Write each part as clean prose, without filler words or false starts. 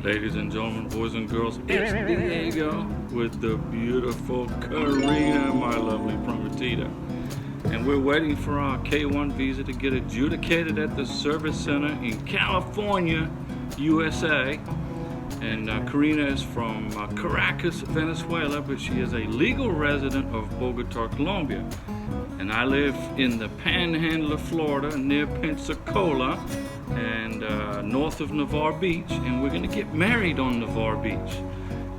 Ladies and gentlemen, boys and girls, it's Diego with the beautiful Karina, my lovely prometida. And we're waiting for our K1 visa to get adjudicated at the service center in California, USA. And Karina is from Caracas, Venezuela, but she is a legal resident of Bogotá, Colombia. And I live in the Panhandle of Florida, near Pensacola, and north of Navarre Beach, and we're going to get married on Navarre Beach.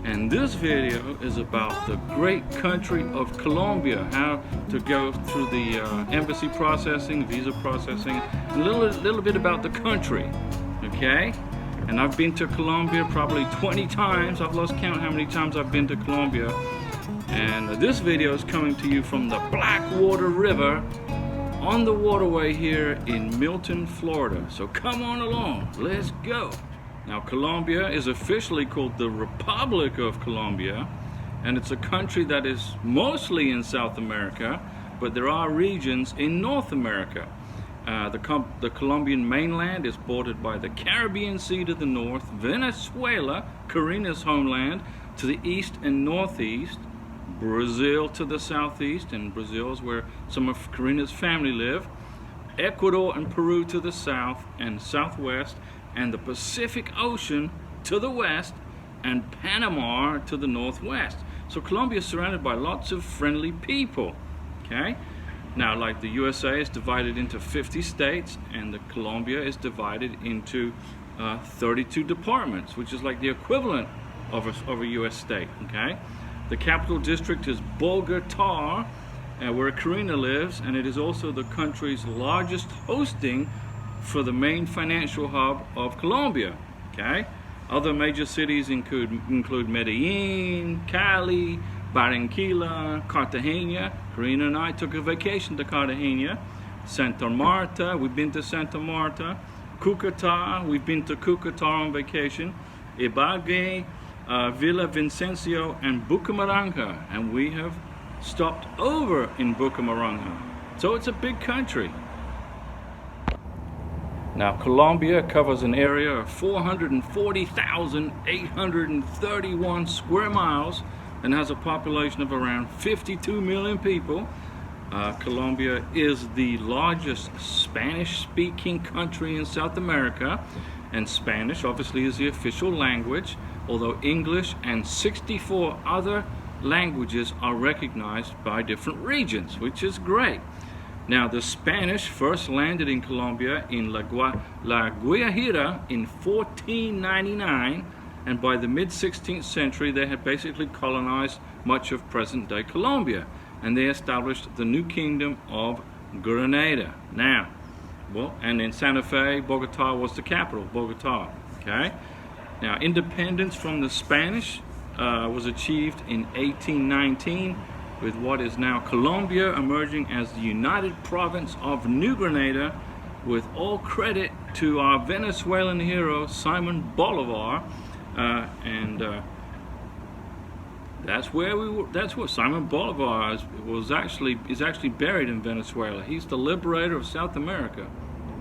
And this video is about the great country of Colombia, how to go through the embassy processing, visa processing, and a little bit about the country, okay? And I've been to Colombia probably 20 times. I've lost count how many times I've been to Colombia. And this video is coming to you from the Blackwater River on the waterway here in Milton, Florida. So come on along, let's go. Now, Colombia is officially called the Republic of Colombia, and it's a country that is mostly in South America, but there are regions in North America. The Colombian mainland is bordered by the Caribbean Sea to the north, Venezuela, Karina's homeland, to the east and northeast, Brazil to the southeast, and Brazil is where some of Karina's family live, Ecuador and Peru to the south and southwest, and the Pacific Ocean to the west, and Panama to the northwest. So Colombia is surrounded by lots of friendly people, okay? Now, like the USA is divided into 50 states, and the Colombia is divided into 32 departments, which is like the equivalent of a US state, okay? The capital district is Bogotá, where Karina lives, and it is also the country's largest hosting for the main financial hub of Colombia, okay? Other major cities include Medellin, Cali, Barranquilla, Cartagena. Karina and I took a vacation to Cartagena. Santa Marta, we've been to Santa Marta. Cúcuta, we've been to Cúcuta on vacation. Ibagué, Villavicencio, and Bucaramanga, and we have stopped over in Bucaramanga. So it's a big country. Now, Colombia covers an area of 440,831 square miles and has a population of around 52 million people. Colombia is the largest Spanish-speaking country in South America, and Spanish obviously is the official language, although English and 64 other languages are recognized by different regions, which is great. Now, the Spanish first landed in Colombia in La Guajira in 1499, and by the mid-16th century they had basically colonized much of present-day Colombia, and they established the new kingdom of Granada. Now, and in Santa Fe, Bogotá was the capital, Bogotá, okay? Now, independence from the Spanish was achieved in 1819, with what is now Colombia emerging as the United Province of New Granada, with all credit to our Venezuelan hero Simon Bolivar, and that's where Simon Bolivar is actually buried in Venezuela. He's the liberator of South America.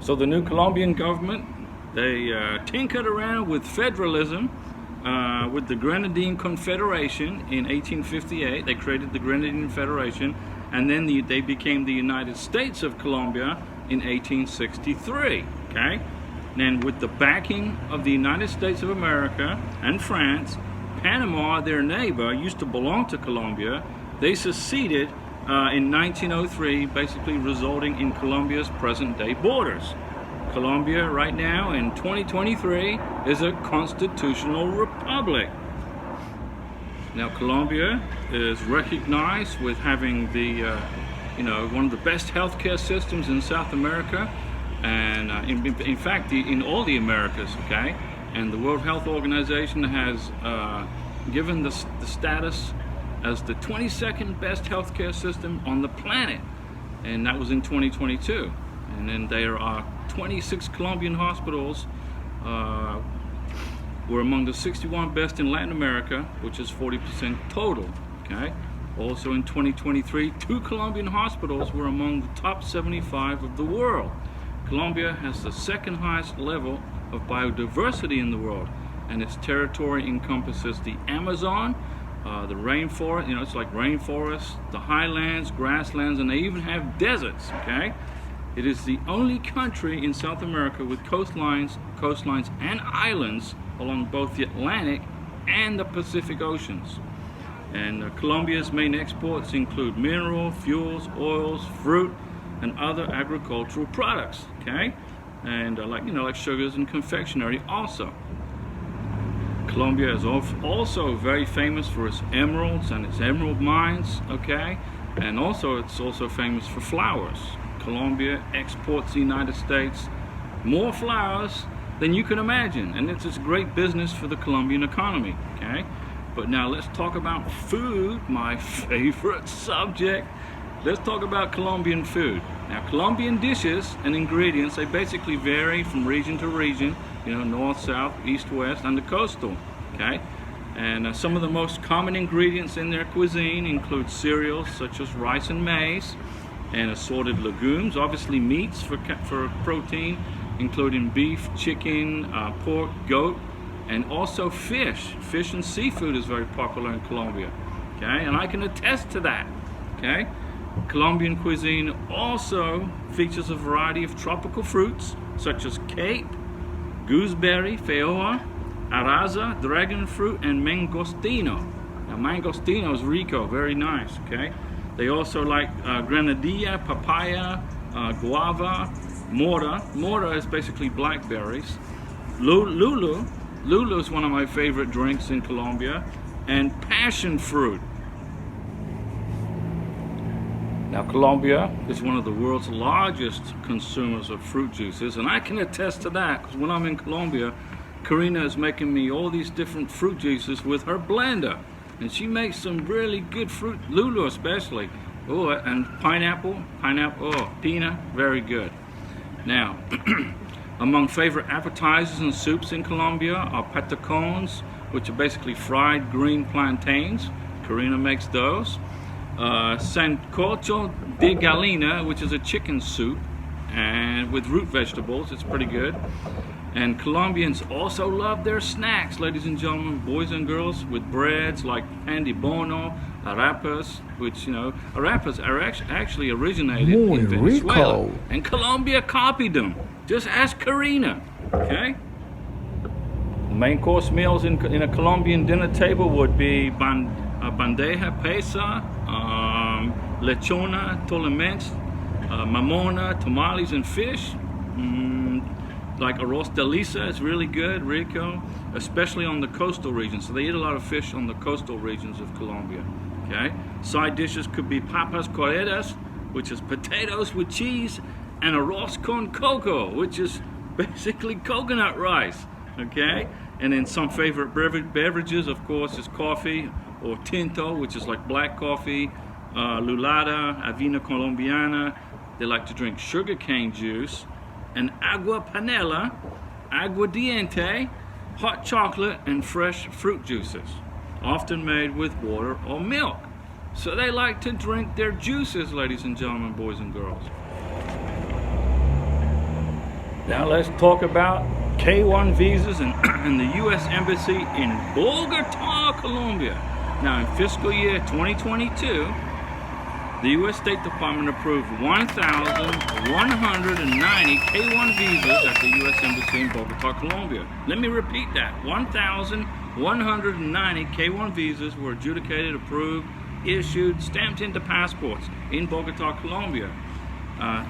So the new Colombian government, they tinkered around with federalism with the Grenadine Confederation in 1858. They created the Grenadine Federation, and then they became the United States of Colombia in 1863, okay? And with the backing of the United States of America and France, Panama, their neighbor, used to belong to Colombia. They seceded in 1903, basically resulting in Colombia's present-day borders. Colombia right now in 2023 is a constitutional republic. Now, Colombia is recognized with having the one of the best healthcare systems in South America, and in fact in all the Americas, okay? And the World Health Organization has given the status as the 22nd best healthcare system on the planet, and that was in 2022. And then there are 26 Colombian hospitals were among the 61 best in Latin America, which is 40% total, okay? Also in 2023, 2 Colombian hospitals were among the top 75 of the world. Colombia has the second highest level of biodiversity in the world, and its territory encompasses the Amazon, the rainforest, it's like rainforest, the highlands, grasslands, and they even have deserts, okay? It is the only country in South America with coastlines and islands along both the Atlantic and the Pacific Oceans. And Colombia's main exports include mineral, fuels, oils, fruit, and other agricultural products, okay? And like sugars and confectionery also. Colombia is also very famous for its emeralds and its emerald mines, okay? And also it's also famous for flowers. Colombia exports to the United States more flowers than you can imagine, and it's great business for the Colombian economy, okay? But now let's talk about food, my favorite subject. Let's talk about Colombian food. Now, Colombian dishes and ingredients, they basically vary from region to region, north, south, east, west, and the coastal, okay? And some of the most common ingredients in their cuisine include cereals such as rice and maize, and assorted legumes, obviously meats for protein, including beef, chicken, pork, goat, and also fish. Fish and seafood is very popular in Colombia, okay? And I can attest to that, okay? Colombian cuisine also features a variety of tropical fruits such as cape, gooseberry, feijoa, araza, dragon fruit, and mangostino. Now, mangostino is rico, very nice, okay? They also like granadilla, papaya, guava, mora. Mora is basically blackberries. Lulu is one of my favorite drinks in Colombia, and passion fruit. Now, Colombia is one of the world's largest consumers of fruit juices, and I can attest to that, because when I'm in Colombia, Karina is making me all these different fruit juices with her blender, and she makes some really good fruit, Lulu especially. Oh, and pineapple, oh, pina, very good. Now, among favorite appetizers and soups in Colombia are patacones, which are basically fried green plantains. Karina makes those. Sancocho de gallina, which is a chicken soup and with root vegetables. It's pretty good. And Colombians also love their snacks, ladies and gentlemen, boys and girls, with breads like pan de bono, arepas, which, arepas are actually originated in Venezuela. Rico. And Colombia copied them. Just ask Karina, okay? Main course meals in a Colombian dinner table would be bandeja paisa, lechona, tolamente, mamona, tamales, and fish. Like arroz de lisa is really good, rico, especially on the coastal regions. So they eat a lot of fish on the coastal regions of Colombia, okay? Side dishes could be papas corredas, which is potatoes with cheese, and arroz con coco, which is basically coconut rice, okay? And then some favorite beverages, of course, is coffee, or tinto, which is like black coffee, lulada, avena colombiana. They like to drink sugarcane juice, and agua panela, aguardiente, hot chocolate, and fresh fruit juices, often made with water or milk. So they like to drink their juices, ladies and gentlemen, boys and girls. Now let's talk about K1 visas and the U.S. Embassy in Bogotá, Colombia. Now, in fiscal year 2022, the U.S. State Department approved 1,190 K1 visas at the U.S. Embassy in Bogotá, Colombia. Let me repeat that. 1,190 K1 visas were adjudicated, approved, issued, stamped into passports in Bogotá, Colombia.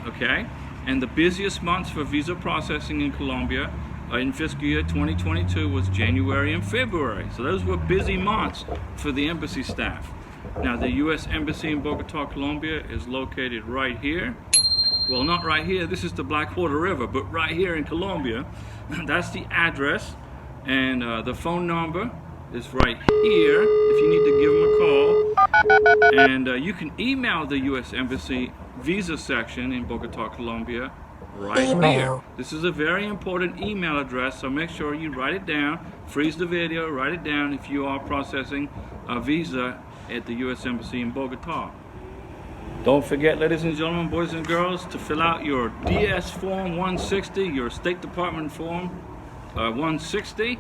Okay? And the busiest months for visa processing in Colombia in fiscal year 2022 was January and February. So those were busy months for the embassy staff. Now, the U.S. Embassy in Bogotá, Colombia is located right here. Well, not right here, this is the Blackwater River, but right here in Colombia. That's the address, and the phone number is right here if you need to give them a call. And you can email the U.S. Embassy visa section in Bogotá, Colombia right here. This is a very important email address, so make sure you write it down, freeze the video, write it down if you are processing a visa at the U.S. Embassy in Bogotá. Don't forget, ladies and gentlemen, boys and girls, to fill out your DS Form 160, your State Department Form 160,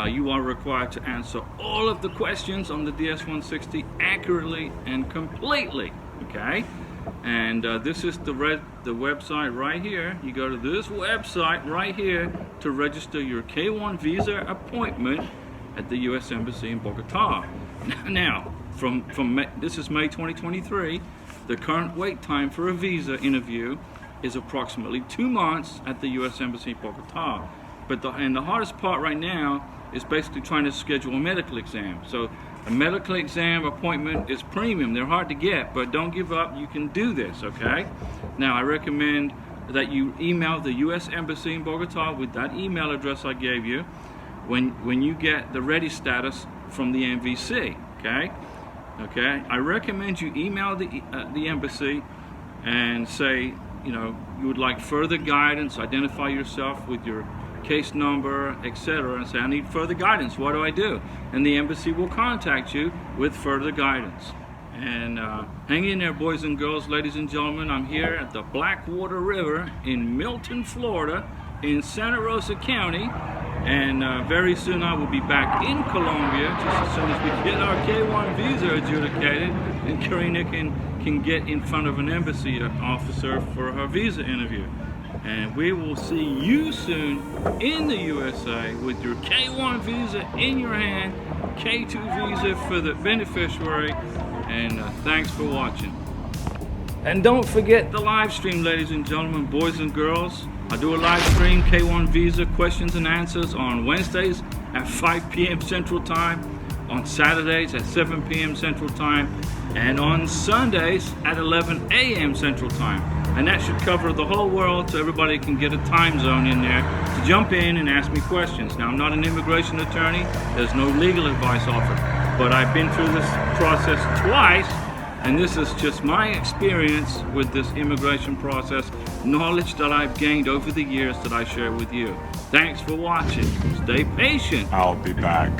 You are required to answer all of the questions on the DS-160 accurately and completely, okay? And this is the website right here. You go to this website right here to register your K1Visa appointment at the U.S. Embassy in Bogotá. Now, this is May 2023. The current wait time for a visa interview is approximately 2 months at the U.S. Embassy in Bogotá. But the hardest part right now is basically trying to schedule a medical exam. So a medical exam appointment is premium. They're hard to get, but don't give up. You can do this, okay? Now, I recommend that you email the U.S. Embassy in Bogotá with that email address I gave you when you get the ready status from the MVC, okay? Okay, I recommend you email the embassy and say, you know, you would like further guidance, identify yourself with your case number, etc., and say, I need further guidance. What do I do? And the embassy will contact you with further guidance. And hang in there, boys and girls, ladies and gentlemen. I'm here at the Blackwater River in Milton, Florida, in Santa Rosa County. And very soon I will be back in Colombia, just as soon as we get our K1Visa adjudicated and Karina can get in front of an embassy officer for her visa interview. And we will see you soon in the USA with your K1Visa in your hand, K2Visa for the beneficiary, and thanks for watching. And don't forget the live stream, ladies and gentlemen, boys and girls. I do a live stream, K1Visa questions and answers, on Wednesdays at 5 p.m. Central Time, on Saturdays at 7 p.m. Central Time, and on Sundays at 11 a.m. Central Time. And that should cover the whole world, so everybody can get a time zone in there to jump in and ask me questions. Now, I'm not an immigration attorney. There's no legal advice offered. But I've been through this process twice, and this is just my experience with this immigration process, knowledge that I've gained over the years that I share with you. Thanks for watching. Stay patient. I'll be back.